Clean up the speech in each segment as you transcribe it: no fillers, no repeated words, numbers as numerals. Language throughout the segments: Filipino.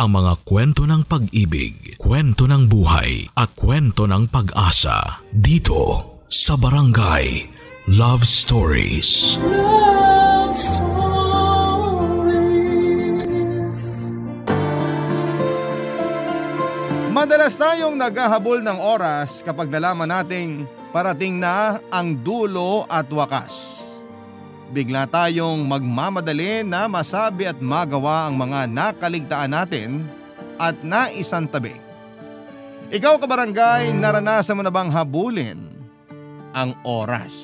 ang mga kwento ng pag-ibig, kwento ng buhay at kwento ng pag-asa dito sa Barangay Love Stories. Love Stories. Madalas tayong naghahabol ng oras kapag nalaman nating parating na ang dulo at wakas. Bigla tayong magmamadali na masabi at magawa ang mga nakaligtaan natin at naisantabi. Ikaw kabarangay, naranasan mo na bang habulin ang oras?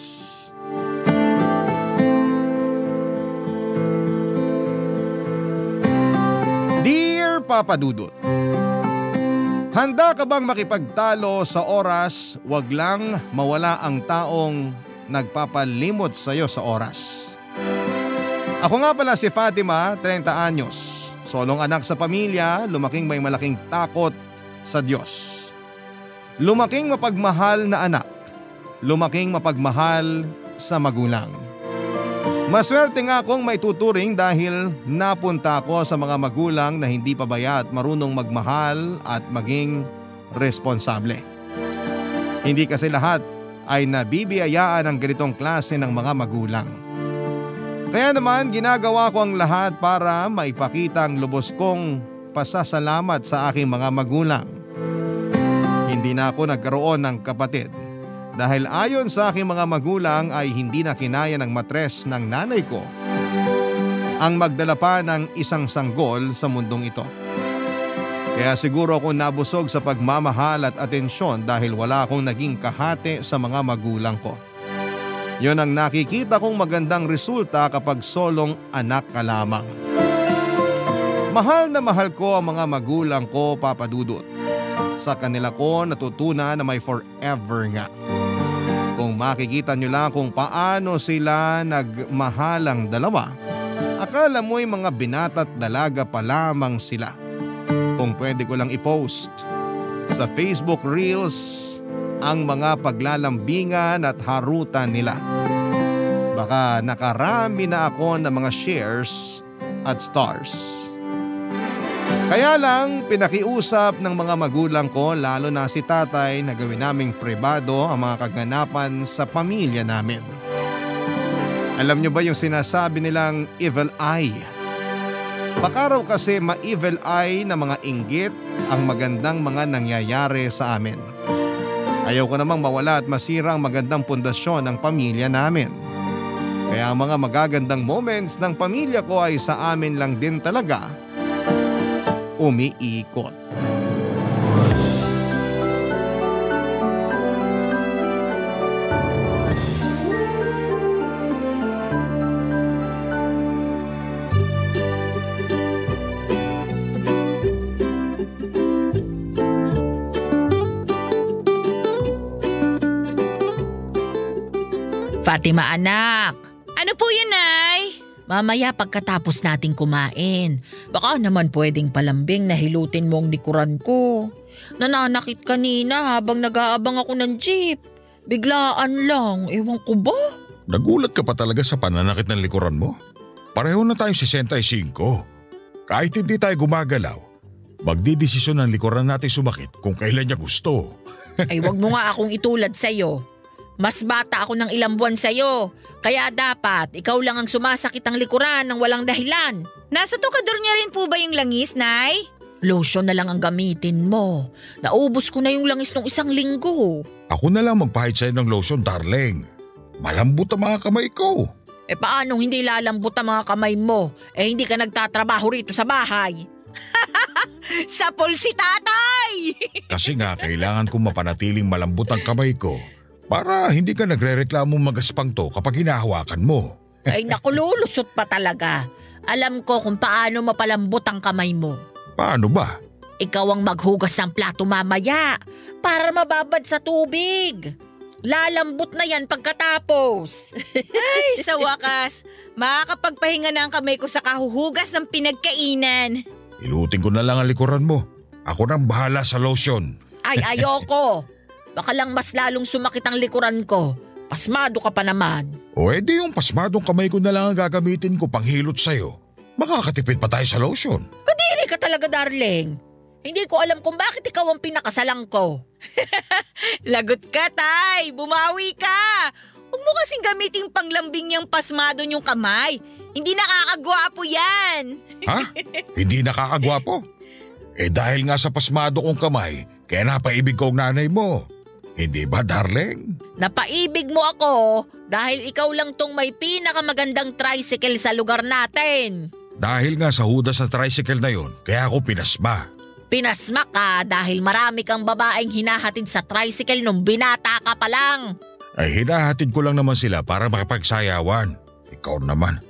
Dear Papa Dudut, handa ka bang makipagtalo sa oras, wag lang mawala ang taong nagpapalimot sa iyo sa oras? Ako nga pala si Fatima, 30 anyos. Solong anak sa pamilya, lumaking may malaking takot sa Diyos. Lumaking mapagmahal na anak. Lumaking mapagmahal sa magulang. Maswerte nga akong may tuturing dahil napunta ako sa mga magulang na hindi pabaya at marunong magmahal at maging responsable. Hindi kasi lahat ay nabibiyayaan ng ganitong klase ng mga magulang. Kaya naman ginagawa ko ang lahat para maipakita ang lubos kong pasasalamat sa aking mga magulang. Hindi na ako nagkaroon ng kapatid dahil ayon sa aking mga magulang ay hindi na kinaya ng matres ng nanay ko ang magdala pa ng isang sanggol sa mundong ito. Kaya siguro ako nabusog sa pagmamahal at atensyon dahil wala akong naging kahati sa mga magulang ko. Yon ang nakikita kong magandang resulta kapag solong anak ka lamang. Mahal na mahal ko ang mga magulang ko, Papa Dudut. Sa kanila ko natutunan na may forever nga. Kung makikita nyo lang kung paano sila nagmahalang dalawa, akala mo'y mga binata't dalaga pa lamang sila. Kung pwede ko lang i-post sa Facebook Reels ang mga paglalambingan at harutan nila. Baka nakarami na ako ng mga shares at stars. Kaya lang pinakiusap ng mga magulang ko, lalo na si tatay, na gawin naming pribado ang mga kaganapan sa pamilya namin. Alam nyo ba yung sinasabi nilang evil eye? Baka raw kasi ma-evil eye na mga inggit ang magandang mga nangyayari sa amin. Ayaw ko namang mawala at masira ang magandang pundasyon ng pamilya namin. Kaya ang mga magagandang moments ng pamilya ko ay sa amin lang din talaga umiikot. Fatima anak, Ano po yun, Nay? mamaya pagkatapos nating kumain, baka naman pwedeng palambing na hilutin mo ang likuran ko. Nananakit kanina habang nag-aabang ako ng jeep. Biglaan lang, ewan ko ba? Nagulat ka pa talaga sa pananakit ng likuran mo? Pareho na tayong 65. Kahit hindi tayo gumagalaw, magdidesisyon ng likuran natin sumakit kung kailan niya gusto. Ay wag mo nga akong itulad sa'yo. Mas bata ako ng ilang buwan sa'yo. Kaya dapat ikaw lang ang sumasakit ang likuran ng walang dahilan. Nasa tukador niya rin po ba yung langis, Nay? Lotion na lang ang gamitin mo. Naubos ko na yung langis ng 1 linggo. Ako na lang magpahid sa'yo ng lotion, darling. Malambot ang mga kamay ko. E paanong hindi lalambot ang mga kamay mo? Eh hindi ka nagtatrabaho rito sa bahay. Sapol si Tatay! Kasi nga kailangan kong mapanatiling malambot ang kamay ko para hindi ka nagre-reklamong magaspang to kapag hinahawakan mo. Ay naku, lulusot pa talaga. Alam ko kung paano mapalambot ang kamay mo. Paano ba? Ikaw ang maghugas ng plato mamaya para mababad sa tubig. Lalambot na yan pagkatapos. Ay, sa wakas, makakapagpahinga na ang kamay ko sa kahuhugas ng pinagkainan. Ilutin ko na lang ang likuran mo. Ako nang bahala sa lotion. Ay, ayoko. Baka lang mas lalong sumakit ang likuran ko. Pasmado ka pa naman. O edi yung pasmadong kamay ko na lang ang gagamitin ko panghilot sa'yo. Makakatipid pa tayo sa lotion. Kadiri ka talaga, darling. Hindi ko alam kung bakit ikaw ang pinakasalang ko. Lagot ka, Tay. Bumawi ka. Huwag mo kasing gamiting panglambing niyang pasmado niyong kamay. Hindi nakakagwapo yan. Ha? Hindi nakakagwapo? Dahil nga sa pasmado kong kamay, kaya napaibig ko ang nanay mo. Hindi ba, darling? Napaibig mo ako dahil ikaw lang tong may pinakamagandang tricycle sa lugar natin. Dahil nga sa hudas sa tricycle na yon, kaya ako pinasma. Pinasma ka dahil marami kang babaeng hinahatid sa tricycle nung binata ka pa lang. Ay hinahatid ko lang naman sila para makipagsayawan. Ikaw naman,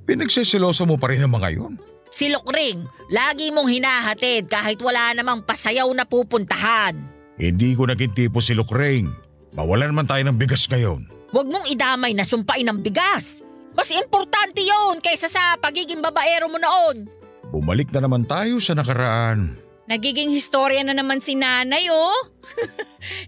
pinagsisiloso mo pa rin ang mga yun. Si Lukring, lagi mong hinahatid kahit wala namang pasayaw na pupuntahan. Hindi ko naging tipo si Lukring. Mawalan man tayo ng bigas ngayon. Huwag mong idamay na sumpain ng bigas. Mas importante yon kaysa sa pagiging babaero mo noon. Bumalik na naman tayo sa nakaraan. Nagiging historya na naman si nanay, oh.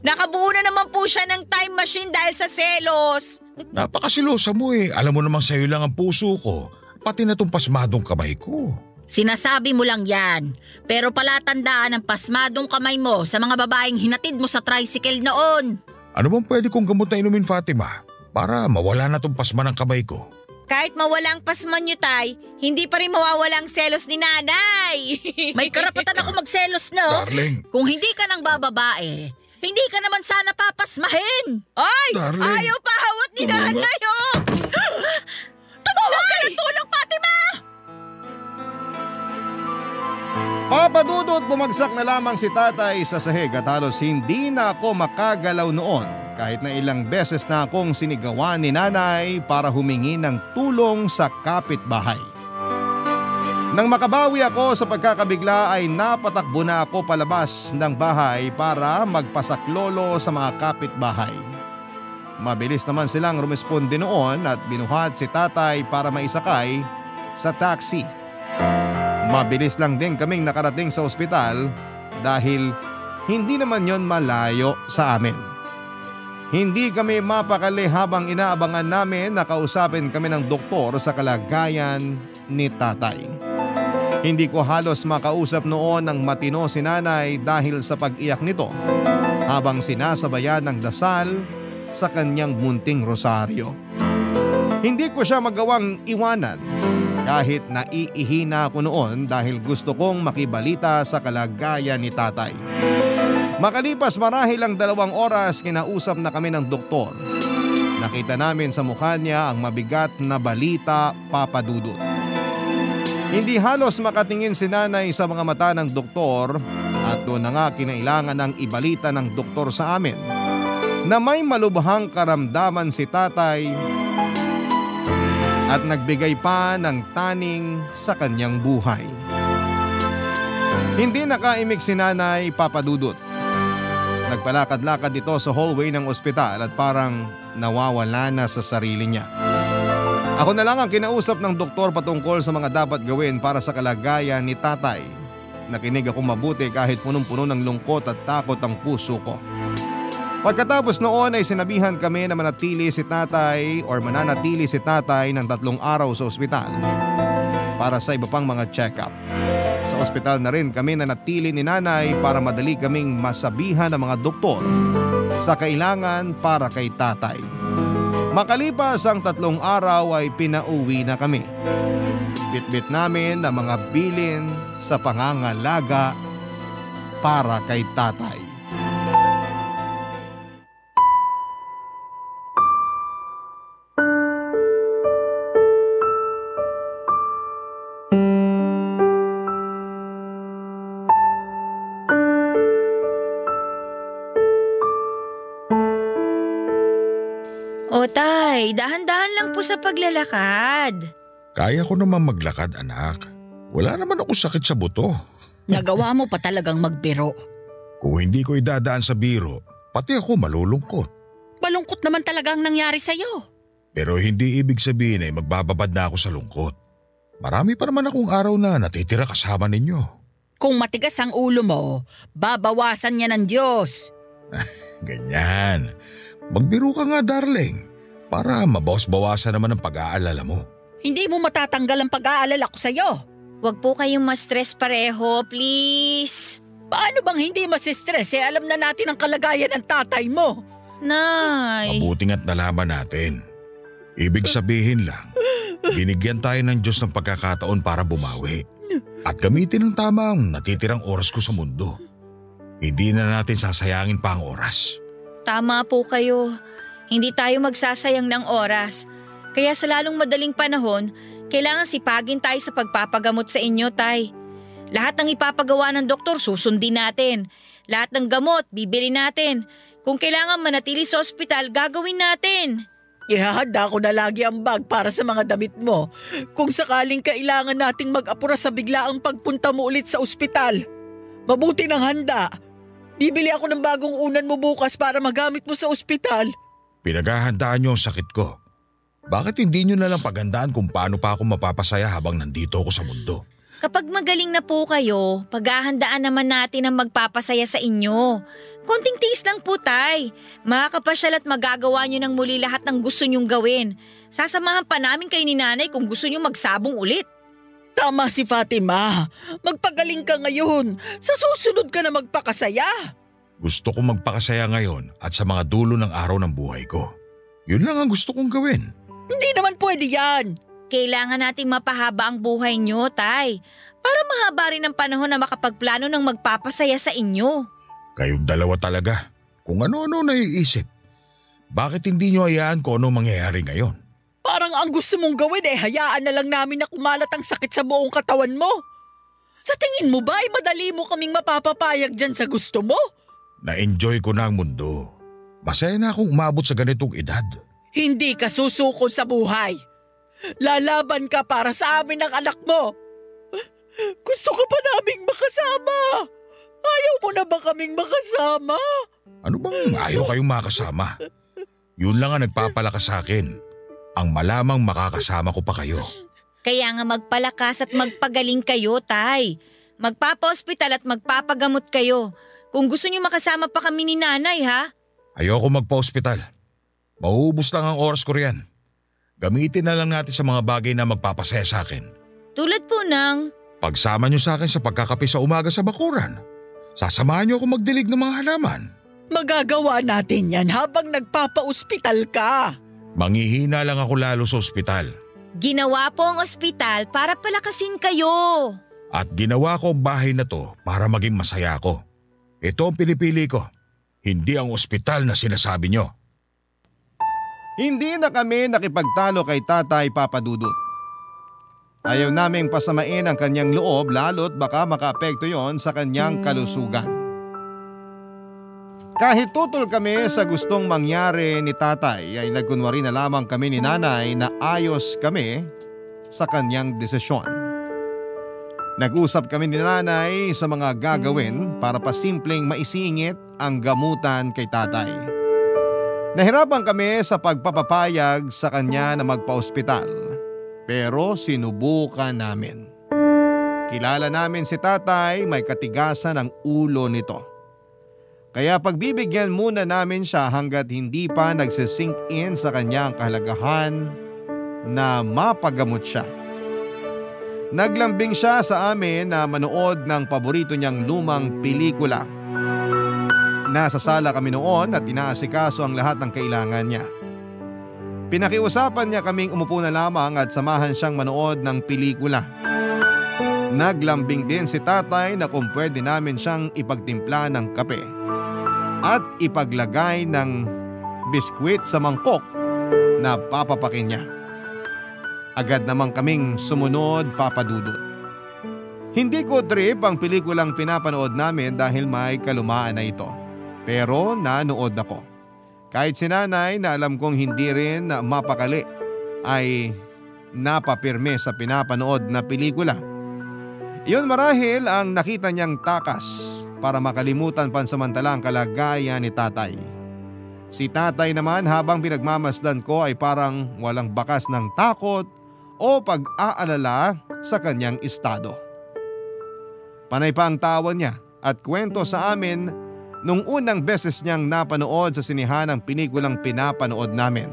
Nakabuo na naman po siya ng time machine dahil sa selos. Napakasilosa mo eh. Alam mo namang sa'yo lang ang puso ko. Pati na tong pasmadong kamay ko. Sinasabi mo lang yan. Pero palatandaan ang pasmadong kamay mo sa mga babaeng hinatid mo sa tricycle noon. Ano bang pwede kong gamot na inumin, Fatima? Para mawala na tong pasma ng kamay ko. Kahit mawalang pasman niyo, Tay, hindi pa rin mawawala ang selos ni nanay. May karapatan ako magselos, no? Darling. Kung hindi ka nang bababae, hindi ka naman sana papasmahin. Ay! Darling. Ayaw pa hawat ni nanay, oh! Tumawag ka ng tulong, Fatima! Papa Dudut, bumagsak na lamang si tatay sa sahig at halos hindi na ako makagalaw noon. Kahit na ilang beses na akong sinigawan ni nanay para humingi ng tulong sa kapitbahay. Nang makabawi ako sa pagkakabigla ay napatakbo na ako palabas ng bahay para magpasaklolo sa mga kapitbahay. Mabilis naman silang rumesponde noon at binuhat si tatay para maisakay sa taxi. Mabilis lang din kaming nakarating sa ospital dahil hindi naman yon malayo sa amin. Hindi kami mapakali habang inaabangan namin na kausapin kami ng doktor sa kalagayan ni tatay. Hindi ko halos makausap noon ng matino si nanay dahil sa pag-iyak nito habang sinasabayan ng dasal sa kanyang munting rosaryo. Hindi ko siya magawang iwanan kahit naiihina ako noon dahil gusto kong makibalita sa kalagayan ni tatay. Makalipas marahil ang 2 oras, kinausap na kami ng doktor. Nakita namin sa mukha niya ang mabigat na balita, Papa Dudut. Hindi halos makatingin si nanay sa mga mata ng doktor at doon na nga kinailangan ng ibalita ng doktor sa amin na may malubhang karamdaman si tatay at nagbigay pa ng taning sa kanyang buhay. Hindi nakaimik si nanay, Papa Dudut. Nagpalakad-lakad ito sa hallway ng ospital at parang nawawala na sa sarili niya. Ako na lang ang kinausap ng doktor patungkol sa mga dapat gawin para sa kalagayan ni tatay. Nakinig ako mabuti kahit punong-puno ng lungkot at takot ang puso ko. Pagkatapos noon ay sinabihan kami na manatili si tatay ng 3 araw sa ospital para sa iba pang mga check-up. Sa ospital na rin kami nanatili ni nanay para madali kaming masabihan ng mga doktor sa kailangan para kay tatay. Makalipas ang 3 araw ay pinauwi na kami. Bitbit namin ang mga bilin sa pangangalaga para kay tatay. O Tay, dahan-dahan lang po sa paglalakad. Kaya ko naman maglakad, anak. Wala naman ako sakit sa buto. Nagawa mo pa talagang magbiro. Kung hindi ko idadaan sa biro, pati ako malulungkot. Malungkot naman talaga ang nangyari sa'yo. Pero hindi ibig sabihin ay magbababad na ako sa lungkot. Marami pa naman akong araw na natitira kasama ninyo. Kung matigas ang ulo mo, babawasan niya ng Diyos. Ganyan. Magbiro ka nga, darling. Para mabawas-bawasan naman ang pag-aalala mo. Hindi mo matatanggal ang pag-aalala ko sa'yo. Huwag po kayong ma-stress pareho, please. Paano bang hindi masistress alam na natin ang kalagayan ng tatay mo? Nay. Mabuti nga't nalaman natin. Ibig sabihin lang, binigyan tayo ng Diyos ng pagkakataon para bumawi. At gamitin ng tama ang natitirang oras ko sa mundo. Hindi na natin sasayangin pa ang oras. Tama po kayo. Hindi tayo magsasayang ng oras. Kaya sa lalong madaling panahon, kailangan sipagin tayo sa pagpapagamot sa inyo, Tay. Lahat ng ipapagawa ng doktor, susundin natin. Lahat ng gamot, bibili natin. Kung kailangan manatili sa ospital, gagawin natin. Ihahanda ko na lagi ang bag para sa mga damit mo. Kung sakaling kailangan nating mag-apura sa biglaang pagpunta mo ulit sa ospital. Mabuti ng handa. Bibili ako ng bagong unan mo bukas para magamit mo sa ospital. Pinaghahandaan niyo ang sakit ko. Bakit hindi niyo na lang paghandaan kung paano pa ako mapapasaya habang nandito ako sa mundo? Kapag magaling na po kayo, paghahandaan naman natin ang magpapasaya sa inyo. Konting tiis lang po, Tay. Makakapasyal at magagawa nyo ng muli lahat ng gusto nyong gawin. Sasamahan pa namin kayo ni Nanay kung gusto nyo magsabong ulit. Tama si Fatima. Magpagaling ka ngayon. Sa susunod ka na magpakasaya. Gusto kong magpakasaya ngayon at sa mga dulo ng araw ng buhay ko. Yun lang ang gusto kong gawin. Hindi naman pwede yan. Kailangan nating mapahaba ang buhay nyo, Tay. Para mahaba rin ang panahon na makapagplano ng magpapasaya sa inyo. Kayong dalawa talaga. Kung ano-ano naiisip. Bakit hindi nyo hayaan kung ano mangyayari ngayon? Parang ang gusto mong gawin hayaan na lang namin na kumalat ang sakit sa buong katawan mo. Sa tingin mo ba madali mo kaming mapapapayag dyan sa gusto mo? Na-enjoy ko na ang mundo. Masaya na akong umabot sa ganitong edad. Hindi ka susuko sa buhay. Lalaban ka para sa amin ng anak mo. Gusto ka pa naming makasama. Ayaw mo na ba kaming makasama? Ano bang ayaw kayong makasama? Yun lang ang nagpapalakas sa akin. Ang malamang makakasama ko pa kayo. Kaya nga magpalakas at magpagaling kayo, Tay. Magpapa-ospital at magpapagamot kayo. Kung gusto niyo makasama pa kami ni Nanay, ha? Ayoko magpa-ospital. Mauubos lang ang oras ko riyan. Gamitin na lang natin sa mga bagay na magpapasaya sa akin. Tulad po ng… Pagsama niyo sa akin sa pagkakape sa umaga sa bakuran. Sasamahan niyo ako magdilig ng mga halaman. Magagawa natin yan habang nagpapa-ospital ka. Manghihina lang ako lalo sa ospital. Ginawa po ang ospital para palakasin kayo. At ginawa ko ang bahay na to para maging masaya ako. Ito ang pinipili ko. Hindi ang ospital na sinasabi nyo. Hindi na kami nakipagtalo kay Tatay Papadudut. Ayaw naming pasamain ang kanyang loob lalo't baka makaapekto yon sa kanyang kalusugan. Kahit tutol kami sa gustong mangyari ni Tatay ay nagkunwari na lamang kami ni Nanay na ayos kami sa kanyang desisyon. Nag-usap kami ni Nanay sa mga gagawin para pasimpleng maisingit ang gamutan kay Tatay. Nahirapan kami sa pagpapapayag sa kanya na magpa-ospital, pero sinubukan namin. Kilala namin si Tatay, may katigasan ang ulo nito. Kaya pagbibigyan muna namin siya hanggat hindi pa nagsisink in sa kanyang kahalagahan na mapagamot siya. Naglambing siya sa amin na manood ng paborito niyang lumang pelikula. Nasa sala kami noon at inaasikaso ang lahat ng kailangan niya. Pinakiusapan niya kaming umupo na lamang at samahan siyang manood ng pelikula. Naglambing din si Tatay na kung pwede namin siyang ipagtimpla ng kape at ipaglagay ng biskwit sa mangkok na papapakin niya. Agad namang kaming sumunod, Papadudut. Hindi ko trip ang pelikulang pinapanood namin dahil may kalumaan na ito. Pero nanood ako. Kahit si Nanay na alam kong hindi rin mapakali ay napapirme sa pinapanood na pelikula. Iyon marahil ang nakita niyang takas para makalimutan pansamantala ang kalagayan ni Tatay. Si Tatay naman habang pinagmamasdan ko ay parang walang bakas ng takot o pag-aalala sa kanyang estado. Panay pa ang tawa niya at kwento sa amin nung unang beses niyang napanood sa sinihan ang pelikulang pinapanood namin.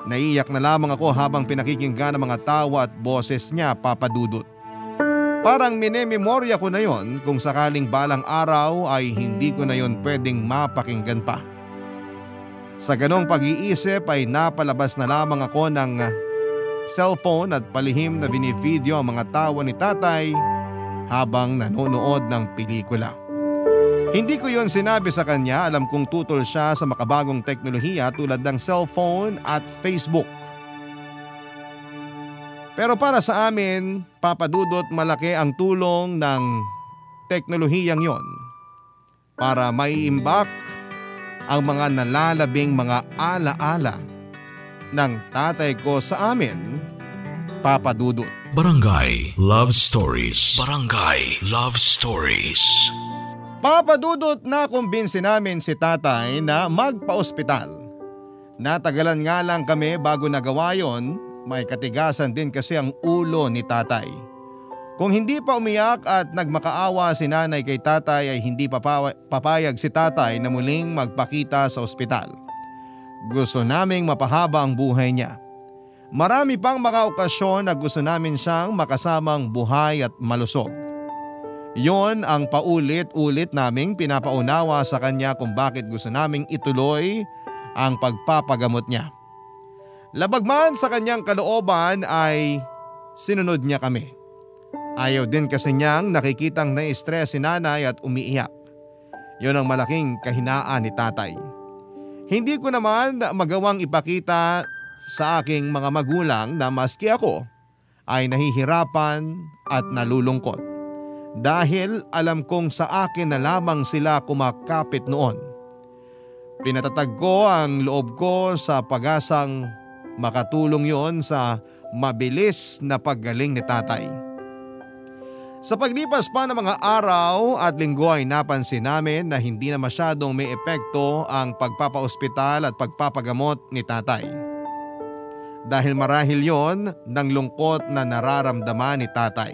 Naiiyak na lamang ako habang pinakikinggan ang mga tawa at boses niya, Papadudut. Parang minememorya ko na yon kung sakaling balang araw ay hindi ko na yon pwedeng mapakinggan pa. Sa ganong pag-iisip ay napalabas na lamang ako ng cellphone at palihim na binivideo ang mga tawa ni tatay habang nanonood ng pelikula. Hindi ko yon sinabi sa kanya, alam kong tutol siya sa makabagong teknolohiya tulad ng cellphone at Facebook. Pero para sa amin, Papa Dudut, malaki ang tulong ng teknolohiyang yon para maiimbak ang mga nalalabing mga alaala ng tatay ko sa amin, Papa Dudut. Barangay Love Stories. Barangay Love Stories. Papa Dudut, nakumbinsi namin si tatay na magpa-ospital. Natagalan nga lang kami bago nagawa yon. May katigasan din kasi ang ulo ni tatay. Kung hindi pa umiyak at nagmakaawa si nanay kay tatay ay hindi papayag si tatay na muling magpakita sa ospital. Gusto naming mapahaba ang buhay niya. Marami pang mga okasyon na gusto namin siyang makasamang buhay at malusog. Yon ang paulit-ulit naming pinapaunawa sa kanya kung bakit gusto naming ituloy ang pagpapagamot niya. Labagman sa kanyang kalooban ay sinunod niya kami. Ayaw din kasi niyang nakikitang na-stress si nanay at umiiyak. Yon ang malaking kahinaan ni tatay. Hindi ko naman magawang ipakita sa aking mga magulang na maski ako ay nahihirapan at nalulungkot. Dahil alam kong sa akin na lamang sila kumakapit noon. Pinatatag ko ang loob ko sa pag-asang makatulong yon sa mabilis na paggaling ni tatay. Sa paglipas pa ng mga araw at linggo ay napansin namin na hindi na masyadong may epekto ang pagpapaospital at pagpapagamot ni tatay. Dahil marahil yon ng lungkot na nararamdaman ni tatay.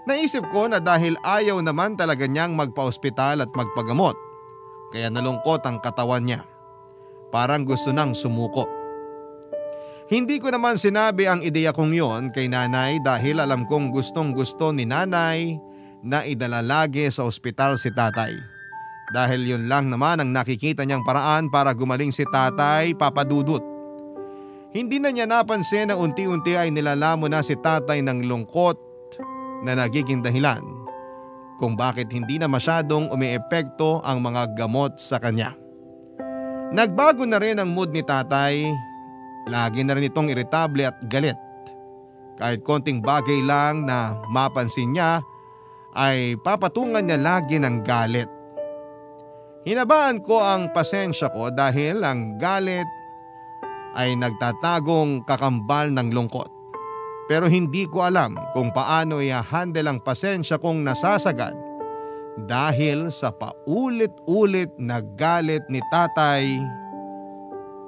Naisip ko na dahil ayaw naman talaga niyang magpaospital at magpagamot, kaya nalungkot ang katawan niya. Parang gusto nang sumuko. Hindi ko naman sinabi ang ideya kong yon kay nanay dahil alam kong gustong-gusto ni nanay na idala lagi sa ospital si tatay. Dahil yun lang naman ang nakikita niyang paraan para gumaling si tatay, Papa Dudut. Hindi na niya napansin na unti-unti ay nilalamo na si tatay ng lungkot na nagiging dahilan kung bakit hindi na masyadong umiepekto ang mga gamot sa kanya. Nagbago na rin ang mood ni tatay. Lagi na rin itong iritable at galit. Kahit konting bagay lang na mapansin niya ay papatungan niya lagi ng galit. Hinabaan ko ang pasensya ko dahil ang galit ay nagtatagong kakambal ng lungkot. Pero hindi ko alam kung paano i-handle ang pasensya kong nasasagad dahil sa paulit-ulit na galit ni tatay,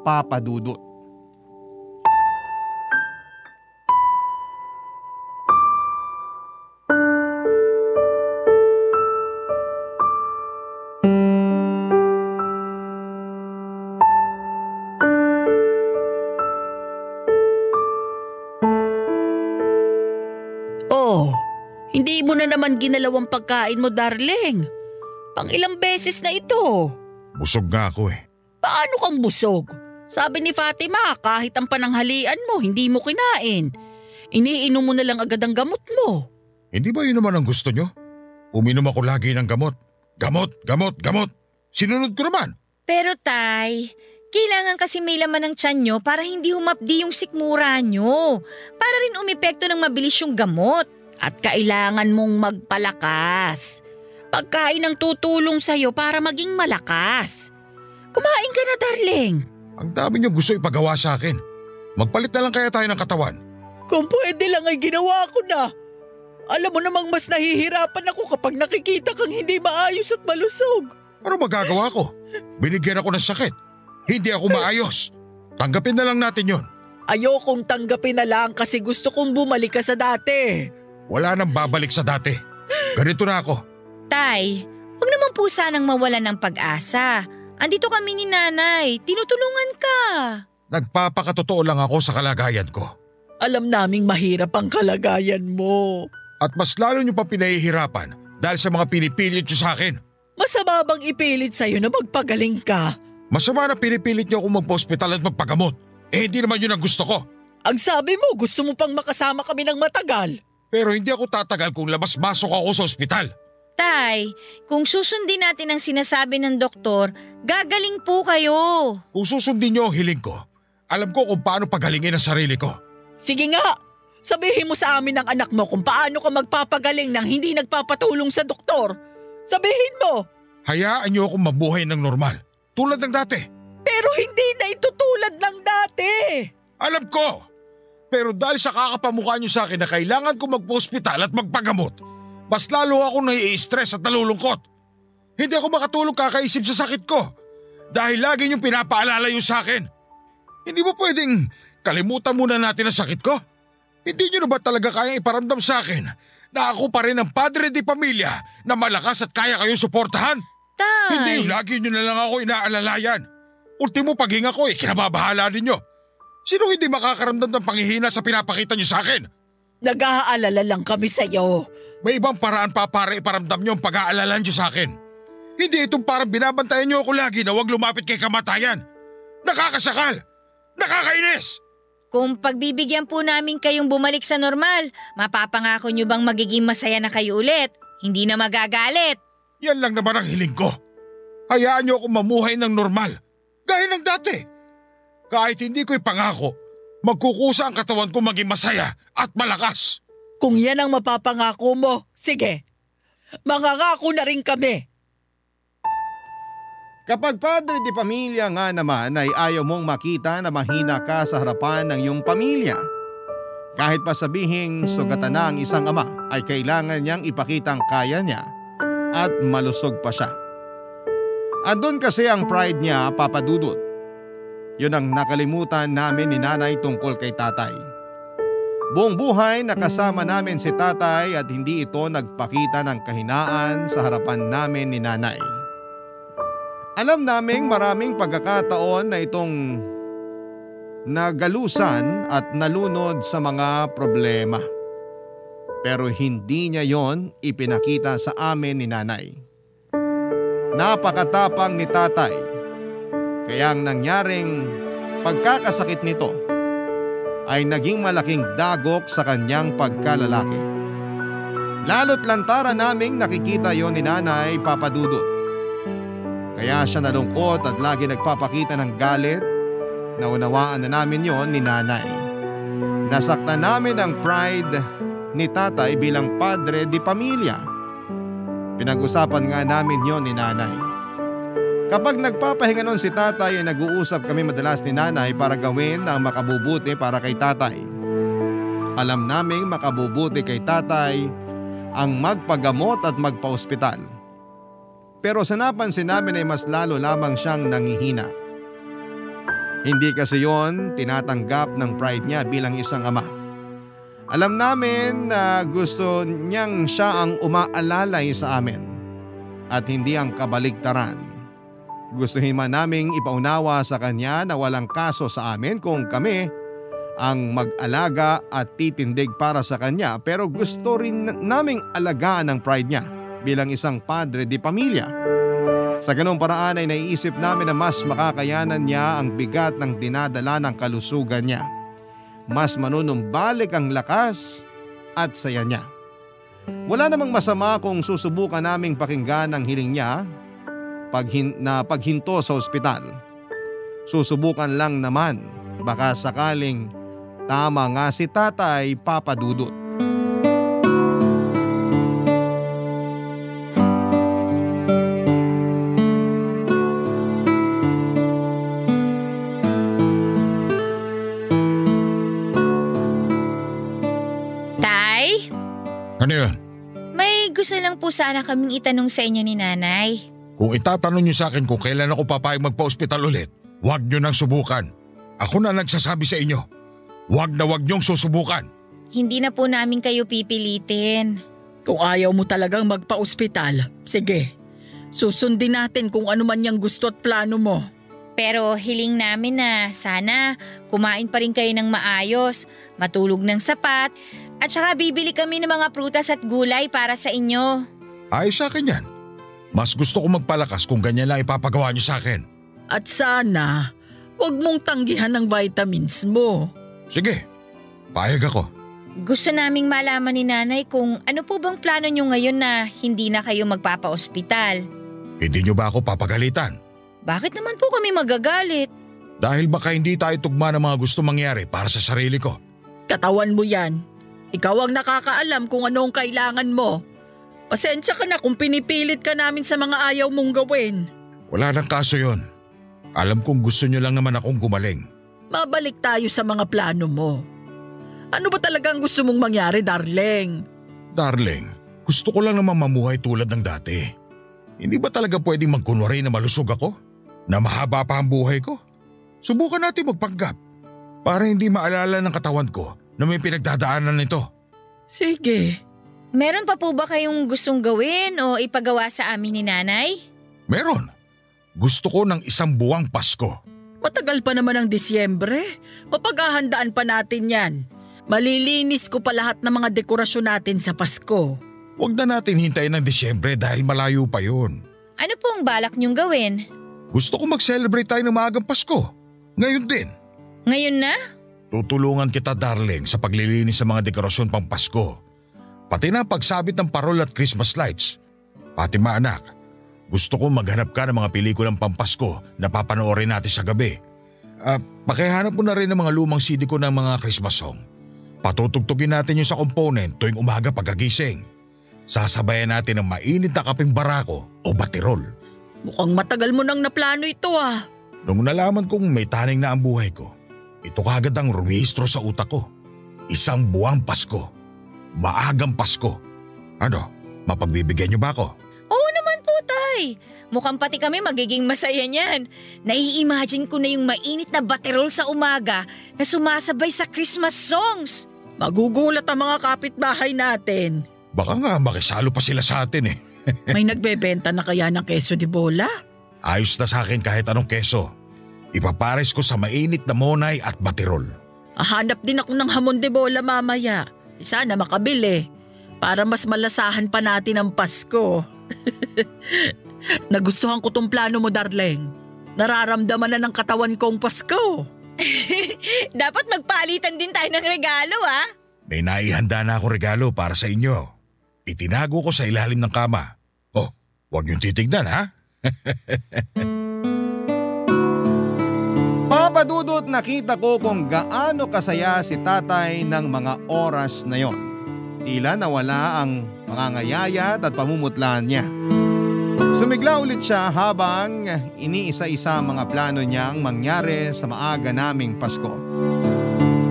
Papa Dudut. Hindi mo na naman ginalawang pagkain mo, darling. Pang ilang beses na ito. Busog nga ako eh. Paano kang busog? Sabi ni Fatima, kahit ang pananghalian mo, hindi mo kinain. Iniinom mo na lang agad ang gamot mo. Hindi ba yun naman ang gusto nyo? Uminom ako lagi ng gamot. Gamot, gamot, gamot. Sinunod ko naman. Pero tay, kailangan kasi may laman ng tiyan nyo para hindi humapdi yung sikmura nyo. Para rin umepekto ng mabilis yung gamot. At kailangan mong magpalakas. Pagkain ang tutulong sa'yo para maging malakas. Kumain ka na, darling. Ang dami niyong gusto ipagawa sa akin. Magpalit na lang kaya tayo ng katawan. Kung pwede lang ay ginawa ko na. Alam mo namang mas nahihirapan ako kapag nakikita kang hindi maayos at malusog. Ano magagawa ko? Binigyan ako ng sakit. Hindi ako maayos. Tanggapin na lang natin yon. Ayokong tanggapin na lang kasi gusto kong bumalik ka sa dati. Wala nang babalik sa dati. Ganito na ako. Tay, huwag naman po sanang mawalan ng pag-asa. Andito kami ni nanay. Tinutulungan ka. Nagpapakatotoo lang ako sa kalagayan ko. Alam naming mahirap ang kalagayan mo. At mas lalo niyo pa pinahihirapan dahil sa mga pinipilit niyo sa akin. Masama bang ipilit sa'yo na magpagaling ka? Masama na pinipilit niyo akong magpa-ospital at magpagamot. Hindi naman yun ang gusto ko. Ang sabi mo, gusto mo pang makasama kami ng matagal. Pero hindi ako tatagal kung labas-masok ako sa ospital. Tay, kung susundin natin ang sinasabi ng doktor, gagaling po kayo. Kung susundin niyo ang hiling ko, alam ko kung paano pagalingin ang sarili ko. Sige nga, sabihin mo sa amin ng anak mo kung paano ka magpapagaling nang hindi nagpapatulong sa doktor. Sabihin mo. Hayaan niyo akong mabuhay ng normal, tulad ng dati. Pero hindi na ito tulad ng dati. Alam ko, pero dahil sa kakapamukha niyo sa akin na kailangan ko magpa-ospital at magpagamot, mas lalo ako nai-stress at nalulungkot. Hindi ako makatulog kakaisip sa sakit ko dahil lagi niyong pinapaalala yung sa akin. Hindi ba pwedeng kalimutan muna natin ang sakit ko? Hindi niyo na ba talaga kayang iparamdam sa akin na ako pa rin ang padre di pamilya na malakas at kaya kayong suportahan? Tay! Hindi yung lagi niyo na lang ako inaalalayan. Ultimo paghinga ko kinababahala ninyo. Sino hindi makakaramdam ng panghihina sa pinapakita niyo sa akin? Nag-aalala lang kami sa'yo. May ibang paraan pa para iparamdam niyo ang pag-aalala niyo sa akin. Hindi itong parang binabantayan niyo ako lagi na huwag lumapit kay kamatayan. Nakakasakal! Nakakainis! Kung pagbibigyan po namin kayong bumalik sa normal, mapapangako nyo bang magiging masaya na kayo ulit? Hindi na magagalit. Yan lang naman ang hiling ko. Hayaan niyo akong mamuhay ng normal. Gaya ng dati. Kahit hindi ko ipangako, magkukusa ang katawan ko maging masaya at malakas. Kung yan ang mapapangako mo, sige. Mangangako na rin kami. Kapag padre di pamilya nga naman ay ayaw mong makita na mahina ka sa harapan ng iyong pamilya. Kahit pa sabihing sugatan na ang isang ama ay kailangan niyang ipakitang kaya niya at malusog pa siya. Andun kasi ang pride niya, Papa Dudut. Yun ang nakalimutan namin ni nanay tungkol kay tatay. Buong buhay nakasama namin si tatay at hindi ito nagpakita ng kahinaan sa harapan namin ni nanay. Alam naming maraming pagkakataon na itong nagalusan at nalunod sa mga problema. Pero hindi niya yon ipinakita sa amin ni nanay. Napakatapang ni tatay. Kaya ang nangyaring pagkakasakit nito ay naging malaking dagok sa kanyang pagkalalaki. Lalo't lantaran naming nakikita yon ni nanay, Papa Dudut. Kaya siya nalungkot at lagi nagpapakita ng galit. Naunawaan na namin yon ni nanay. Nasaktan namin ang pride ni tatay bilang padre di pamilya. Pinag-usapan nga namin yon ni nanay. Kapag nagpapahinga nun si tatay ay nag-uusap kami madalas ni nanay para gawin ang makabubuti para kay tatay. Alam naming makabubuti kay tatay ang magpagamot at magpa-ospital. Pero sa napansin namin ay mas lalo lamang siyang nangihina. Hindi kasi yon tinatanggap ng pride niya bilang isang ama. Alam namin na gusto niyang siya ang umaalalay sa amin at hindi ang kabaligtaran. Gustuhin man naming ipaunawa sa kanya na walang kaso sa amin kung kami ang mag-alaga at titindig para sa kanya, pero gusto rin naming alagaan ang pride niya bilang isang padre di pamilya. Sa ganung paraan ay naiisip namin na mas makakayanan niya ang bigat ng dinadala ng kalusugan niya. Mas manunumbalik ang lakas at saya niya. Wala namang masama kung susubukan naming pakinggan ang hiling niya na paghinto sa ospital. Susubukan lang naman, baka sakaling tama nga si tatay, Papa Dudut. Ano yun? May gusto lang po sana kaming itanong sa inyo ni nanay. Kung itatanong niyo sa akin kung kailan ako papayag magpa-ospital ulit, huwag niyo nang subukan. Ako na nagsasabi sa inyo, huwag na huwag niyong susubukan. Hindi na po namin kayo pipilitin. Kung ayaw mo talagang magpa-ospital, sige. Susundin natin kung ano man yung gusto at plano mo. Pero hiling namin na sana kumain pa rin kayo ng maayos, matulog ng sapat, At saka bibili kami ng mga prutas at gulay para sa inyo. Ayos sa akin yan. Mas gusto ko magpalakas kung ganyan lang ipapagawa niyo sa akin. At sana, huwag mong tanggihan ng vitamins mo. Sige, payag ako. Gusto naming malaman ni Nanay kung ano po bang plano niyo ngayon na hindi na kayo magpapa-ospital. Hindi niyo ba ako papagalitan? Bakit naman po kami magagalit? Dahil baka hindi tayo tugma ng mga gusto mangyari para sa sarili ko. Katawan mo yan. Ikaw ang nakakaalam kung ano ang kailangan mo. Pasensya ka na kung pinipilit ka namin sa mga ayaw mong gawin. Wala nang kaso yon. Alam kong gusto niyo lang naman akong gumaling. Mabalik tayo sa mga plano mo. Ano ba talagang gusto mong mangyari, darling? Darling, gusto ko lang naman mamuhay tulad ng dati. Hindi ba talaga pwedeng magkunwari na malusog ako? Na mahaba pa ang buhay ko? Subukan natin magpanggap para hindi maalala ng katawan ko na may pinagdadaanan nito. Sige. Meron pa po ba kayong gustong gawin o ipagawa sa amin ni Nanay? Meron. Gusto ko ng 1 buwang Pasko. Matagal pa naman ang Disyembre. Mapaghahandaan pa natin yan. Malilinis ko pa lahat ng mga dekorasyon natin sa Pasko. Huwag na natin hintayin ng Disyembre dahil malayo pa yun. Ano pong balak niyong gawin? Gusto ko mag-celebrate tayo ng maagang Pasko. Ngayon din. Ngayon na? Tutulungan kita, darling, sa paglilinis sa mga dekorasyon pang Pasko. Pati na pagsabit ng parol at Christmas lights. Fatima anak, gusto ko maghanap ka ng mga pelikulang pampasko na papanoorin natin sa gabi. Pakihanap mo na rin ng mga lumang CD ko ng mga Christmas song. Patutugtugin natin yung sa component tuwing umaga pagkagising. Sasabayan natin ng mainit na kapeng barako o batirol. Mukhang matagal mo nang naplano ito ah. Nung nalaman kong may taning na ang buhay ko, ito kagad ang rumihistro sa utak ko. 1 buwang Pasko. Maagang Pasko. Ano, mapagbibigyan niyo ba ako? Oo naman po, Tay. Mukhang pati kami magiging masaya niyan. Nai-imagine ko na yung mainit na baterol sa umaga na sumasabay sa Christmas songs. Magugulat ang mga kapitbahay natin. Baka nga makisalo pa sila sa atin eh. May nagbebenta na kaya ng keso de bola? Ayos na sa akin kahit anong keso. Ipapares ko sa mainit na monay at baterol. Hanap din ako ng hamon de bola mamaya. Sana makabili para mas malasahan pa natin ang Pasko. Nagustuhan ko tong plano mo, darling. Nararamdaman na ng katawan kong Pasko. Dapat magpalitan din tayo ng regalo, ah. May naihanda na akong regalo para sa inyo. Itinago ko sa ilalim ng kama. Oh, huwag niyong titignan ha? Papa Dudut, nakita ko kung gaano kasaya si tatay ng mga oras na yon. Tila nawala ang pangangayayat at pamumutlaan niya. Sumigla ulit siya habang iniisa-isa ang mga plano niyang mangyari sa maaga naming Pasko.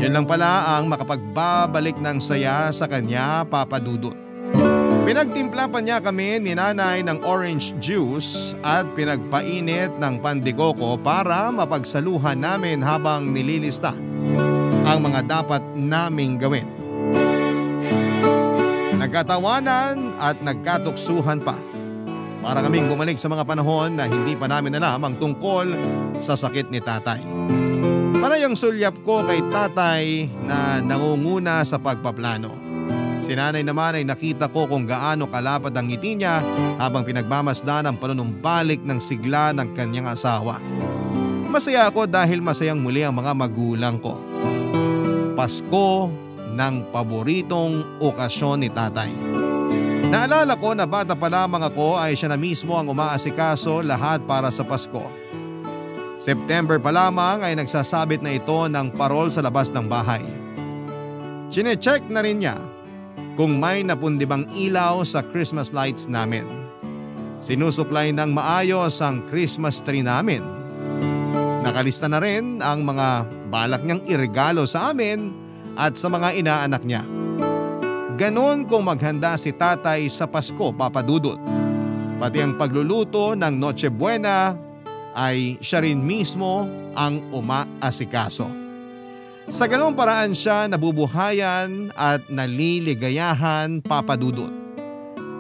Yan lang pala ang makapagbabalik ng saya sa kanya, Papa Dudut. Pinagtimpla pa niya kami ni Nanay ng orange juice at pinagpainit ng pandikoko para mapagsaluhan namin habang nililista ang mga dapat naming gawin. Nagkatawanan at nagkatuksuhan pa para kaming bumalik sa mga panahon na hindi pa namin alam ang tungkol sa sakit ni tatay. Panayang sulyap ko kay tatay na nangunguna sa pagpaplano. Si Nanay naman ay nakita ko kung gaano kalapad ang ngiti niya habang pinagmamasdan ang panunumbalik ng sigla ng kanyang asawa. Masaya ako dahil masayang muli ang mga magulang ko. Pasko ng paboritong okasyon ni tatay. Naalala ko na bata pa lamang ako ay siya na mismo ang umaasikaso lahat para sa Pasko. September pa lamang ay nagsasabit na ito ng parol sa labas ng bahay. Chine-check na rin niya kung may napundibang ilaw sa Christmas lights namin. Sinusuklay ng maayos ang Christmas tree namin. Nakalista na rin ang mga balak niyang iregalo sa amin at sa mga inaanak niya. Ganon kung maghanda si tatay sa Pasko, Papa Dudut. Pati ang pagluluto ng Noche Buena ay siya rin mismo ang umaasikaso. Sa ganong paraan siya nabubuhayan at naliligayahan, Papa Dudut.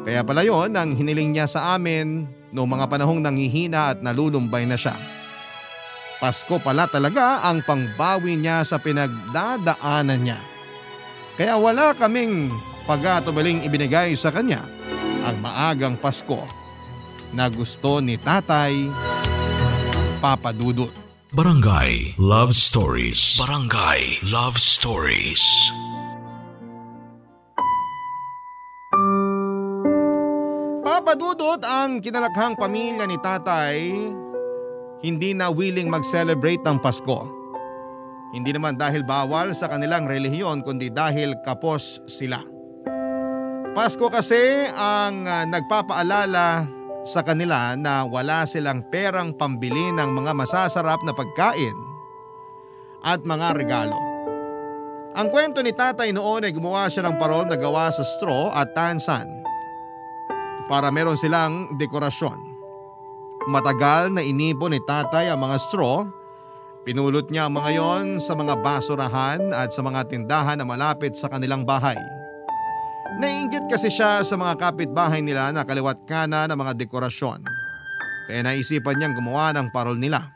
Kaya pala yon ang hiniling niya sa amin noong mga panahong nanghihina at nalulumbay na siya. Pasko pala talaga ang pangbawi niya sa pinagdadaanan niya. Kaya wala kaming pag-atubiling ibinigay sa kanya ang maagang Pasko na gusto ni Tatay Papa Dudut. Barangay Love Stories. Barangay Love Stories. Papa Dudut, ang kinalakhang pamilya ni Tatay hindi na willing mag-celebrate ng Pasko. Hindi naman dahil bawal sa kanilang relihiyon kundi dahil kapos sila. Pasko kasi ang nagpapaalala sa kanila na wala silang perang pambili ng mga masasarap na pagkain at mga regalo. Ang kwento ni Tatay noon ay gumawa siya ng parol na gawa sa straw at tansan para meron silang dekorasyon. Matagal na inipon ni Tatay ang mga straw. Pinulot niya ang mga yon sa mga basurahan at sa mga tindahan na malapit sa kanilang bahay. Naiinggit kasi siya sa mga kapitbahay nila na kaliwat kanan ng mga dekorasyon. Kaya naisipan niyang gumawa ng parol nila.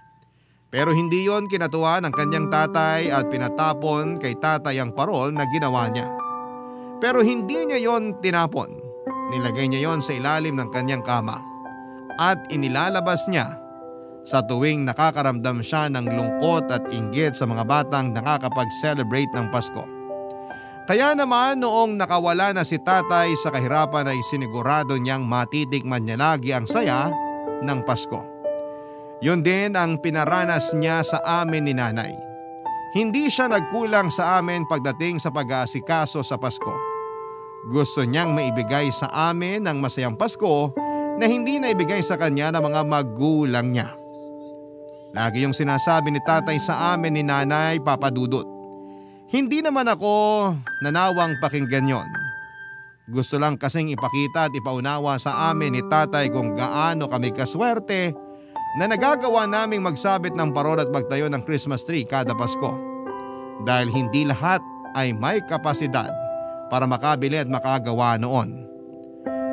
Pero hindi yon kinatuwa ng kanyang tatay at pinatapon kay Tatay ang parol na ginawa niya. Pero hindi niya yon tinapon. Nilagay niya yon sa ilalim ng kanyang kama. At inilalabas niya sa tuwing nakakaramdam siya ng lungkot at inggit sa mga batang nakakapag-celebrate ng Pasko. Kaya naman noong nakawala na si Tatay sa kahirapan ay sinigurado niyang matitikman niya lagi ang saya ng Pasko. Yun din ang pinaranas niya sa amin ni Nanay. Hindi siya nagkulang sa amin pagdating sa pag-aasikaso sa Pasko. Gusto niyang maibigay sa amin ang masayang Pasko na hindi na ibigay sa kanya ng mga magulang niya. Lagi yung sinasabi ni Tatay sa amin ni Nanay, Papa Dudut. Hindi naman ako nanawang pakinggan yon. Gusto lang kasing ipakita at ipaunawa sa amin ni Tatay kung gaano kami kaswerte na nagagawa naming magsabit ng parol at magtayo ng Christmas tree kada Pasko. Dahil hindi lahat ay may kapasidad para makabili at makagawa noon.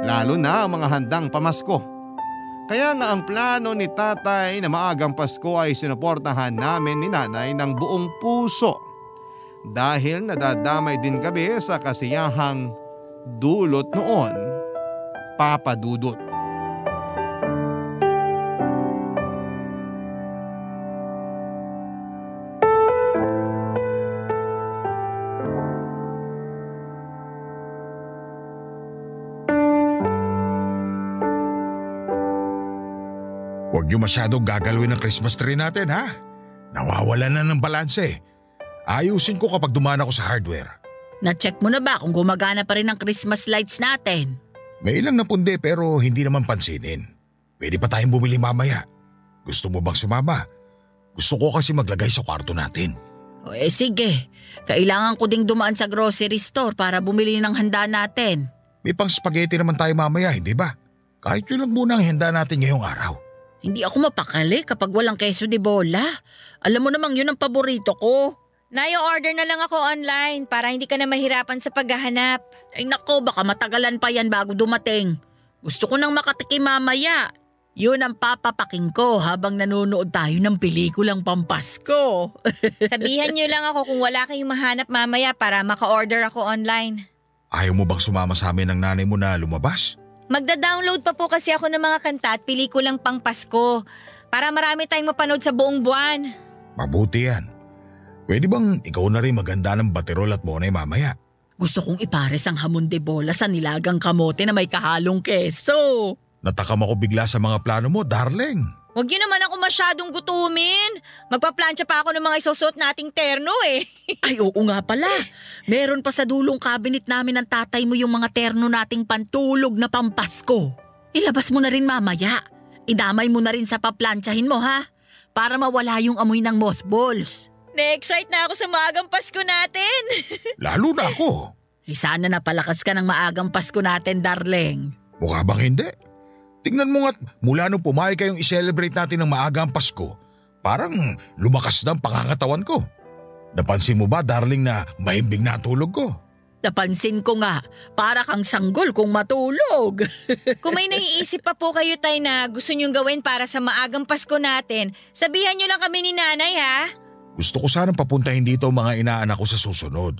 Lalo na ang mga handang pamasko. Kaya nga ang plano ni Tatay na maagang Pasko ay sinuportahan namin ni Nanay ng buong puso. Dahil nadadamay din kami sa kasiyahang dulot noon, Papa Dudut. Huwag niyo masyadong gagalawin ang Christmas tree natin, ha? Nawawala na ng balanse. Ayusin ko kapag dumaan ako sa hardware. Na-check mo na ba kung gumagana pa rin ang Christmas lights natin? May ilang napundi pero hindi naman pansinin. Pwede pa tayong bumili mamaya. Gusto mo bang sumama? Gusto ko kasi maglagay sa kwarto natin. O sige, kailangan ko ding dumaan sa grocery store para bumili ng handa natin. May pang spaghetti naman tayo mamaya, hindi ba? Kahit yun lang muna ang handa natin ngayong araw. Hindi ako mapakali kapag walang queso de bola. Alam mo namang yun ang paborito ko. Order na lang ako online para hindi ka na mahirapan sa paghahanap. Ay nako, baka matagalan pa yan bago dumating. Gusto ko nang makatikim mamaya. Yun ang papapaking ko habang nanonood tayo ng pelikulang Pampasko. Sabihan niyo lang ako kung wala kayong mahanap mamaya para maka-order ako online. Ayaw mo bang sumama sa amin ng nanay mo na lumabas? Magda-download pa po kasi ako ng mga kanta at pelikulang Pampasko para marami tayong mapanood sa buong buwan. Mabuti yan. Pwede bang ikaw na rin maganda ng baterol at monay mamaya? Gusto kong ipares ang hamon de bola sa nilagang kamote na may kahalong keso. Natakam ako bigla sa mga plano mo, darling. Huwag yun naman ako masyadong gutumin. Magpaplansya pa ako ng mga isusot nating terno eh. Ay oo nga pala. Meron pa sa dulong cabinet namin ng tatay mo yung mga terno nating pantulog na Pampasko. Ilabas mo na rin mamaya. Idamay mo na rin sa paplansyahin mo ha. Para mawala yung amoy ng mothballs. Na-excite na ako sa maagang Pasko natin. Lalo na ako. Sana napalakas ka ng maagang Pasko natin, darling. Mukha bang hindi? Tingnan mo nga't mula nung pumayag kayong i-celebrate natin ng maagang Pasko, parang lumakas na ang pangangatawan ko. Napansin mo ba, darling, na mahimbing na tulog ko? Napansin ko nga, para kang sanggol kung matulog. Kung may naiisip pa po kayo tay na gusto nyong gawin para sa maagang Pasko natin, sabihan nyo lang kami ni Nanay ha. Gusto ko sanang papuntahin dito mga inaanak ko sa susunod.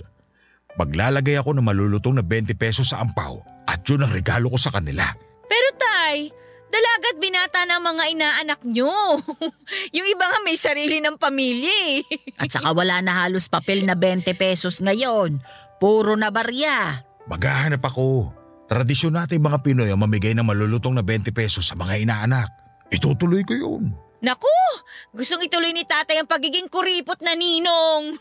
Maglalagay ako ng malulutong na 20 pesos sa ampaw at yun ang regalo ko sa kanila. Pero tay, dalaga't binata ng mga inaanak nyo. Yung iba nga may sarili ng pamilya eh. At saka wala na halos papel na 20 pesos ngayon. Puro na barya. Maghahanap ako. Tradisyon natin mga Pinoy ang mamigay ng malulutong na 20 pesos sa mga inaanak. Itutuloy ko yun. Naku, gustong ituloy ni tatay ang pagiging kuripot na ninong.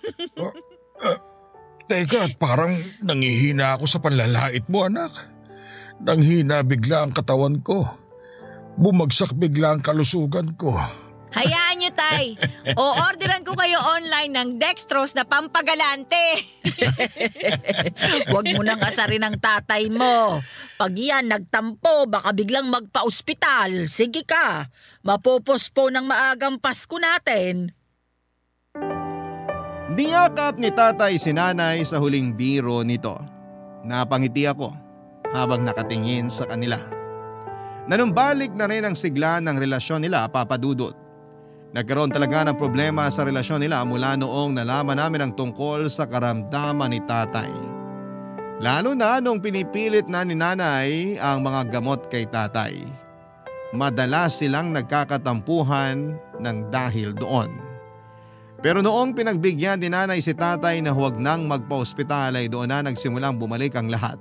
Teka, parang nangihina ako sa panlalait mo, anak. Nanghina bigla ang katawan ko. Bumagsak bigla ang kalusugan ko. Hayaan nyo, tay. O-orderan ko kayo online ng dextrose na pampagalante. Huwag mo nang asarin ang tatay mo. Pag yan nagtampo, baka biglang magpa-ospital. Sige ka, mapopospo ng maagang Pasko natin. Niyakap ni tatay si nanay sa huling biro nito. Napangiti ako habang nakatingin sa kanila. Nanumbalik na rin ang sigla ng relasyon nila, Papa Dudut. Nagkaroon talaga ng problema sa relasyon nila mula noong nalaman namin ang tungkol sa karamdaman ni tatay. Lalo na nung pinipilit na ni nanay ang mga gamot kay tatay. Madalas silang nagkakatampuhan ng dahil doon. Pero noong pinagbigyan din nanay si tatay na huwag nang magpa-ospital ay doon na nagsimulang bumalik ang lahat.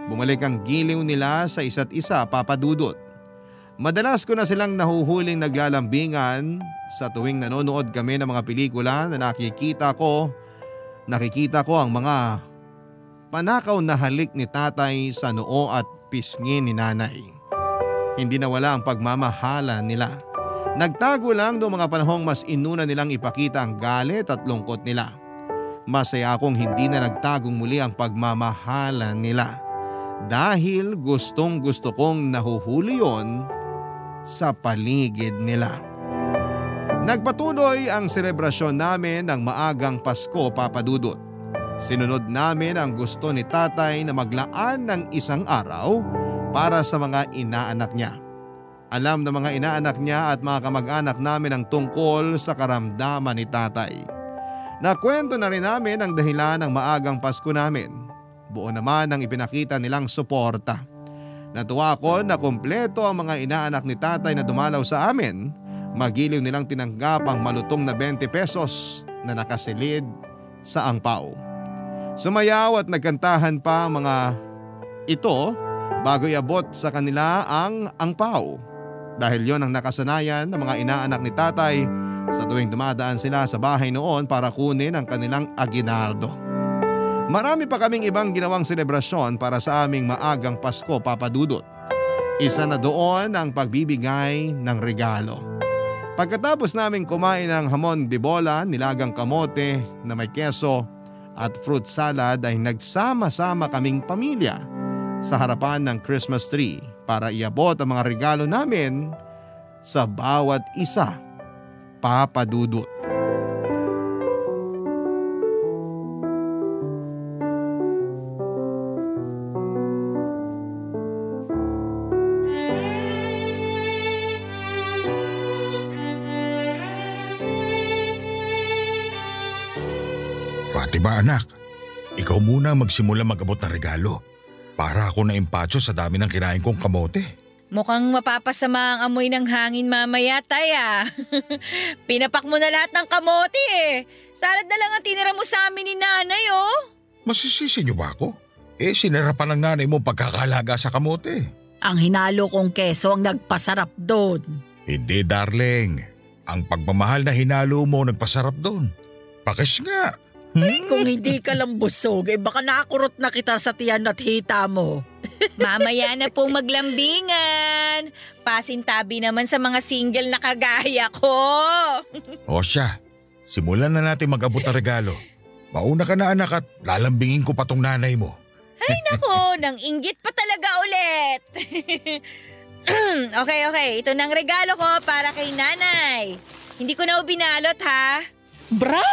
Bumalik ang giliw nila sa isa't isa, Papa Dudut. Madalas ko na silang nahuhuling naglalambingan sa tuwing nanonood kami ng mga pelikula na nakikita ko ang mga panakaw na halik ni tatay sa noo at pisngi ni nanay. Hindi nawala ang pagmamahala nila. Nagtago lang noong mga panahong mas inuna nilang ipakita ang galit at lungkot nila. Masaya akong hindi na nagtagong muli ang pagmamahala nila. Dahil gustong gusto kong nahuhuli yon sa paligid nila. Nagpatuloy ang selebrasyon namin ng maagang Pasko, Papa Dudut. Sinunod namin ang gusto ni tatay na maglaan ng isang araw para sa mga inaanak niya. Alam ng mga inaanak niya at mga kamag-anak namin ang tungkol sa karamdaman ni tatay. Nakwento na rin namin ang dahilan ng maagang Pasko namin. Buo naman ang ipinakita nilang suporta. Natuwa ako na kumpleto ang mga inaanak ni tatay na dumalaw sa amin. Magiliw nilang tinanggap ang malutong na 20 pesos na nakasilid sa angpaw. Sumayaw at nagkantahan pa ang mga ito bago iabot sa kanila ang angpaw. Dahil yon ang nakasanayan ng mga inaanak ni tatay sa tuwing dumadaan sila sa bahay noon para kunin ang kanilang aginaldo. Marami pa kaming ibang ginawang selebrasyon para sa aming maagang Pasko, Papa Dudut. Isa na doon ang pagbibigay ng regalo. Pagkatapos naming kumain ng hamon de bola, nilagang kamote na may keso at fruit salad ay nagsama-sama kaming pamilya sa harapan ng Christmas tree para iabot ang mga regalo namin sa bawat isa, Papa Dudut. Fatima anak, ikaw muna magsimula mag-abot ng regalo. Para ako na impatso sa dami ng kinain kong kamote. Mukhang mapapasama ang amoy ng hangin mamaya, tay ah. Pinapak mo na lahat ng kamote eh. Salad na lang ang tinira mo sa amin ni nanay oh. Masisisi niyo ba ako? Sinarapan ng nanay mo pagkakalaga sa kamote. Ang hinalo kong keso ang nagpasarap doon. Hindi darling, ang pagmamahal na hinalo mo nagpasarap doon. Pakis nga. Kung hindi ka lang busog, baka nakurot na kita sa tiyan at hita mo. Mamaya na pong maglambingan. Pasintabi naman sa mga single na kagaya ko. O siya, simulan na natin mag-abot ng regalo. Mauna ka na anak at lalambingin ko pa tong nanay mo. Ay nako, nang inggit pa talaga ulit. Okay, ito nang regalo ko para kay nanay. Hindi ko na binalot ha. Bra!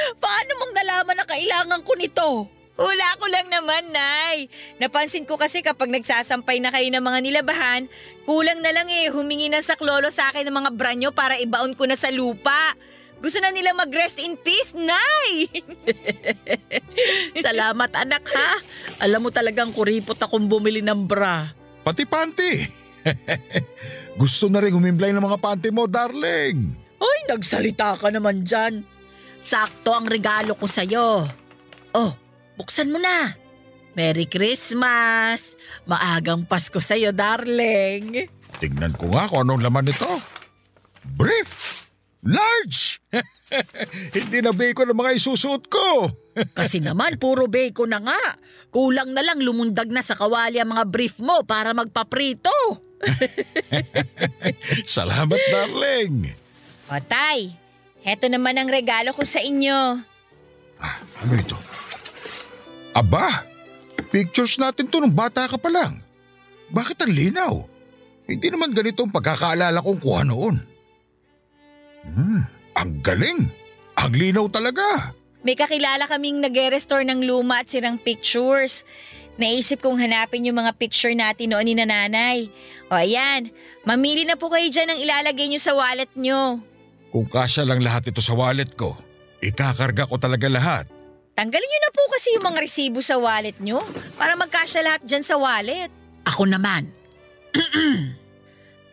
Paano mong nalaman na kailangan ko nito? Hula ko lang naman, Nay. Napansin ko kasi kapag nagsasampay na kayo ng mga nilabahan, kulang na lang humingi ng saklolo sa akin ng mga branyo para ibaon ko na sa lupa. Gusto na nila mag-rest in peace, Nay! Salamat anak ha. Alam mo talagang kuripot akong bumili ng bra. Pati panty. Gusto na rin humimlay ng mga panty mo, darling. Ay, nagsalita ka naman dyan. Sakto ang regalo ko sa'yo. Oh, buksan mo na. Merry Christmas! Maagang Pasko sa'yo, darling. Tingnan ko nga kung anong laman nito. Brief! Large! Hindi na bacon ang mga isusuot ko. Kasi naman, puro bacon na nga. Kulang na lang lumundag na sa kawali ang mga brief mo para magpaprito. Salamat, darling. O Tay, heto naman ang regalo ko sa inyo. Ano ito? Aba, pictures natin to nung bata ka pa lang. Bakit ang linaw? Hindi naman ganito ang pagkakaalala kong kuha noon. Ang galing! Ang linaw talaga! May kakilala kaming nag-restore ng luma at sirang pictures. Naisip kong hanapin yung mga picture natin noon ni nanay. O ayan, mamili na po kayo dyan ng ilalagay nyo sa wallet nyo. Kung kasya lang lahat ito sa wallet ko, ikakarga ko talaga lahat. Tanggalin nyo na po kasi yung mga resibo sa wallet nyo para magkasya lahat dyan sa wallet. Ako naman.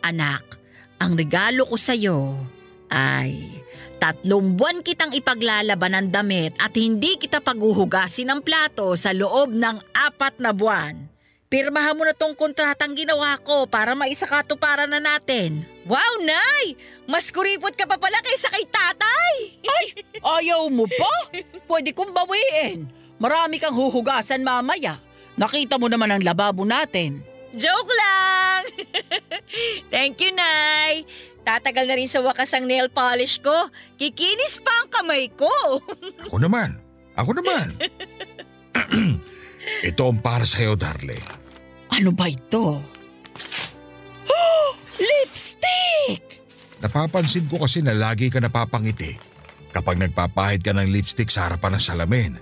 Anak, ang regalo ko sa'yo ay 3 buwan kitang ipaglalaban ng damit at hindi kita paghuhugasin ng plato sa loob ng 4 na buwan. Pirmahan mo na tong kontratang ginawa ko para maisakatuparan na natin. Wow, Nay! Mas kuripot ka pa pala kaysa kay tatay! Ay, ayaw mo pa? Pwede kong bawiin. Marami kang huhugasan mamaya. Nakita mo naman ang lababo natin. Joke lang! Thank you, Nay! Tatagal na rin sa wakas ang nail polish ko. Kikinis pa ang kamay ko. Ako naman. Ito ang para sa'yo, darling. Ano ba ito? Oh, lipstick! Napapansin ko kasi na lagi ka napapangiti. Kapag nagpapahid ka ng lipstick sa harapan ng salamin,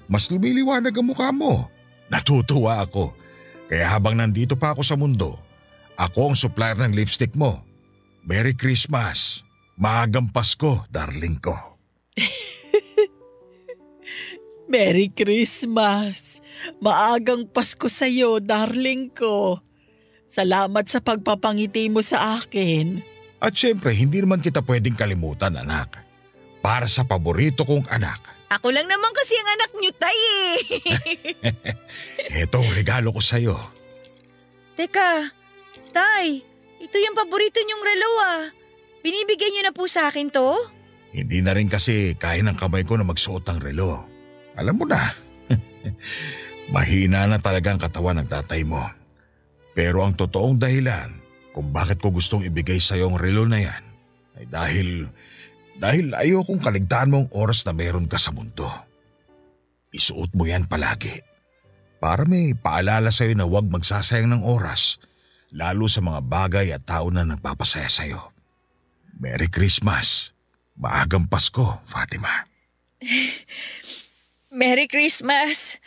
mas lumiliwanag ang mukha mo. Natutuwa ako. Kaya habang nandito pa ako sa mundo, ako ang supplier ng lipstick mo. Merry Christmas! Maagang Pasko, darling ko. Merry Christmas! Maagang Pasko sa'yo, darling ko. Salamat sa pagpapangiti mo sa akin. At syempre, hindi naman kita pwedeng kalimutan, anak. Para sa paborito kong anak. Ako lang naman kasi ang anak niyo, Tay eh. Ito ang regalo ko sa'yo. Teka, Tay, ito yung paborito niyong relo ah. Binibigyan niyo na po sa akin to? Hindi na rin kasi kaya ng kamay ko na magsuot ng relo. Alam mo na, mahina na talaga ang katawan ng tatay mo. Pero ang totoong dahilan kung bakit ko gustong ibigay sa iyo ang relo na yan ay dahil ayokong kaligtaan mo ang oras na meron ka sa mundo. Isuot mo yan palagi para may paalala sa iyo na huwag magsasayang ng oras, lalo sa mga bagay at tao na nagpapasaya sa iyo. Merry Christmas! Maagang Pasko, Fatima. Merry Christmas!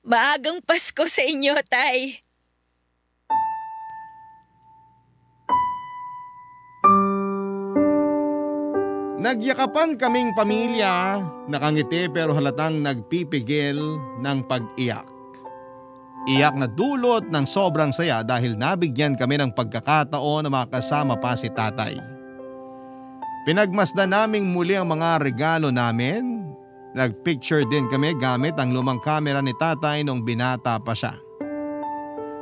Maagang Pasko sa inyo, Tay. Nagyakapan kaming pamilya, nakangiti pero halatang nagpipigil ng pag-iyak. Iyak na dulot ng sobrang saya dahil nabigyan kami ng pagkakataon na makasama pa si tatay. Pinagmasdan naming muli ang mga regalo namin. Nagpicture din kami gamit ang lumang kamera ni tatay nung binata pa siya.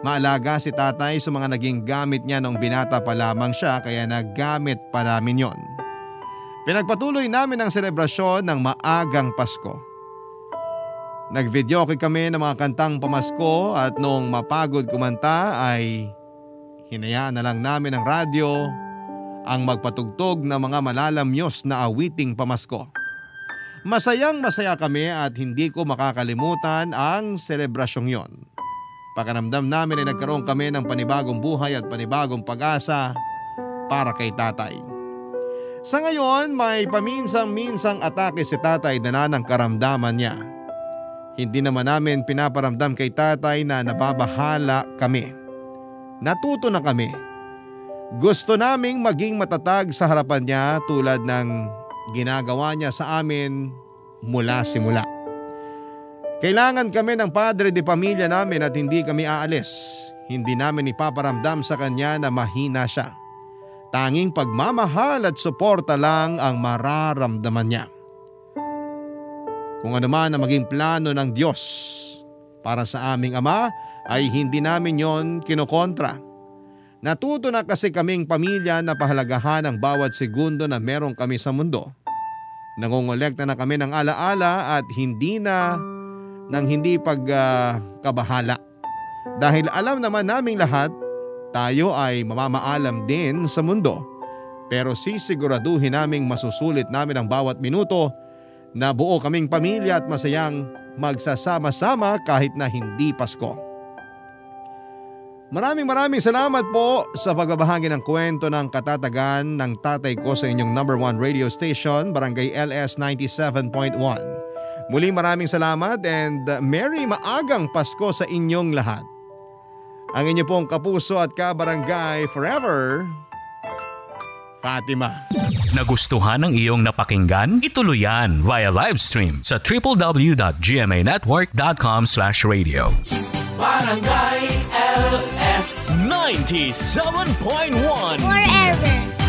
Maalaga si tatay sa mga naging gamit niya nung binata pa lamang siya kaya naggamit pa namin yon. Pinagpatuloy namin ang selebrasyon ng maagang Pasko. Nag-videoke kami ng mga kantang pamasko at noong mapagod kumanta ay hinayaan na lang namin ang radyo ang magpatugtog ng mga malalamyos na awiting pamasko. Masayang masaya kami at hindi ko makakalimutan ang selebrasyong yon. Pakiramdam namin ay nagkaroon kami ng panibagong buhay at panibagong pag-asa para kay tatay. Sa ngayon, may paminsang-minsang atake si tatay na ng karamdaman niya. Hindi naman namin pinaparamdam kay tatay na nababahala kami. Natuto na kami. Gusto naming maging matatag sa harapan niya tulad ng ginagawa niya sa amin mula simula. Kailangan kami ng padre de pamilya namin at hindi kami aalis. Hindi namin ipaparamdam sa kanya na mahina siya. Tanging pagmamahal at suporta lang ang mararamdaman niya. Kung ano man ang maging plano ng Diyos para sa aming ama ay hindi namin yon kinokontra. Natuto na kasi kaming pamilya na pahalagahan ang bawat segundo na meron kami sa mundo. Nangongolekta na kami ng alaala at hindi pagkabahala. Dahil alam naman naming lahat, tayo ay mamamaalam din sa mundo. Pero sisiguraduhin naming masusulit namin ang bawat minuto na buo kaming pamilya at masayang magsasama-sama kahit na hindi Pasko. Maraming salamat po sa pagbabahagi ng kwento ng katatagan ng tatay ko sa inyong number 1 radio station, Barangay LS 97.1. Muli maraming salamat and Merry Maagang Pasko sa inyong lahat. Ang inyo pong kapuso at kabarangay forever, Fatima. Nagustuhan ng iyong napakinggan? Ituloy yan via live stream sa www.gmanetwork.com/radio. Barangay LS 97.1 Forever.